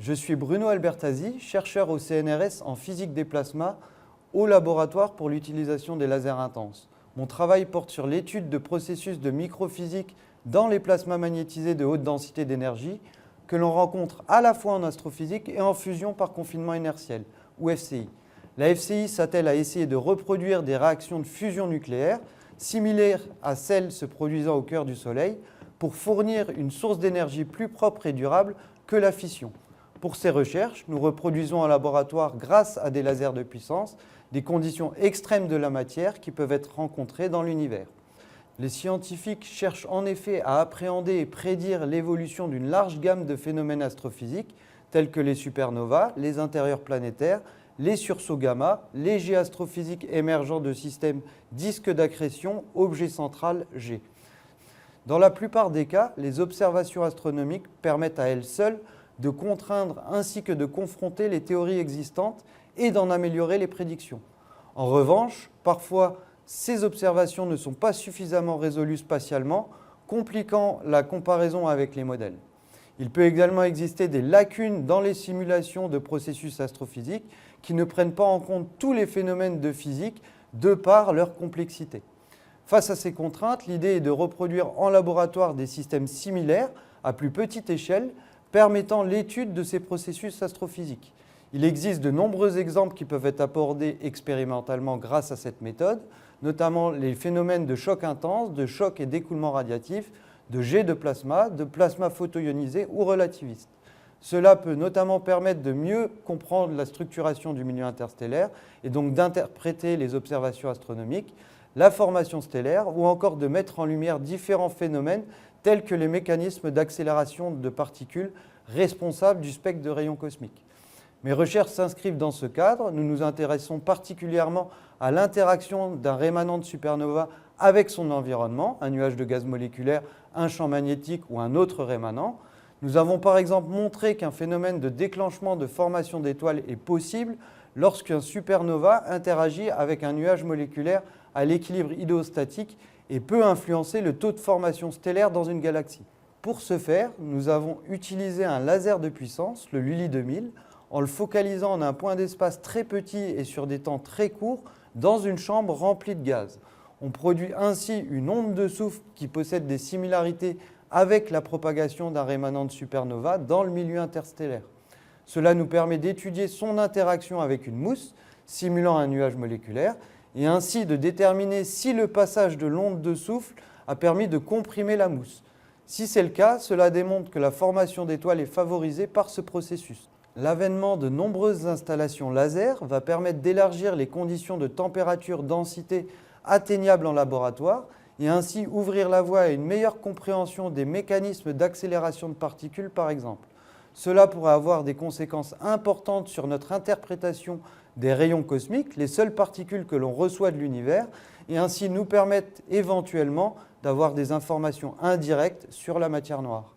Je suis Bruno Albertazzi, chercheur au CNRS en physique des plasmas au laboratoire pour l'utilisation des lasers intenses. Mon travail porte sur l'étude de processus de microphysique dans les plasmas magnétisés de haute densité d'énergie que l'on rencontre à la fois en astrophysique et en fusion par confinement inertiel, ou FCI. La FCI s'attelle à essayer de reproduire des réactions de fusion nucléaire similaires à celles se produisant au cœur du Soleil pour fournir une source d'énergie plus propre et durable que la fission. Pour ces recherches, nous reproduisons en laboratoire, grâce à des lasers de puissance, des conditions extrêmes de la matière qui peuvent être rencontrées dans l'univers. Les scientifiques cherchent en effet à appréhender et prédire l'évolution d'une large gamme de phénomènes astrophysiques tels que les supernovas, les intérieurs planétaires, les sursauts gamma, les jets astrophysiques émergents de systèmes disques d'accrétion, objet central G. Dans la plupart des cas, les observations astronomiques permettent à elles seules de contraindre ainsi que de confronter les théories existantes et d'en améliorer les prédictions. En revanche, parfois, ces observations ne sont pas suffisamment résolues spatialement, compliquant la comparaison avec les modèles. Il peut également exister des lacunes dans les simulations de processus astrophysiques qui ne prennent pas en compte tous les phénomènes de physique de par leur complexité. Face à ces contraintes, l'idée est de reproduire en laboratoire des systèmes similaires à plus petite échelle permettant l'étude de ces processus astrophysiques. Il existe de nombreux exemples qui peuvent être abordés expérimentalement grâce à cette méthode, notamment les phénomènes de choc intense, de choc et d'écoulement radiatif, de jets de plasma photoionisé ou relativiste. Cela peut notamment permettre de mieux comprendre la structuration du milieu interstellaire et donc d'interpréter les observations astronomiques, la formation stellaire ou encore de mettre en lumière différents phénomènes tels que les mécanismes d'accélération de particules responsables du spectre de rayons cosmiques. Mes recherches s'inscrivent dans ce cadre. Nous nous intéressons particulièrement à l'interaction d'un rémanent de supernova avec son environnement, un nuage de gaz moléculaire, un champ magnétique ou un autre rémanent. Nous avons par exemple montré qu'un phénomène de déclenchement de formation d'étoiles est possible lorsqu'un supernova interagit avec un nuage moléculaire à l'équilibre idéostatique et peut influencer le taux de formation stellaire dans une galaxie. Pour ce faire, nous avons utilisé un laser de puissance, le Lully 2000, en le focalisant en un point d'espace très petit et sur des temps très courts dans une chambre remplie de gaz. On produit ainsi une onde de souffle qui possède des similarités avec la propagation d'un rémanent de supernova dans le milieu interstellaire. Cela nous permet d'étudier son interaction avec une mousse, simulant un nuage moléculaire, et ainsi de déterminer si le passage de l'onde de souffle a permis de comprimer la mousse. Si c'est le cas, cela démontre que la formation d'étoiles est favorisée par ce processus. L'avènement de nombreuses installations laser va permettre d'élargir les conditions de température-densité atteignables en laboratoire et ainsi ouvrir la voie à une meilleure compréhension des mécanismes d'accélération de particules par exemple. Cela pourrait avoir des conséquences importantes sur notre interprétation des rayons cosmiques, les seules particules que l'on reçoit de l'univers, et ainsi nous permettre éventuellement d'avoir des informations indirectes sur la matière noire.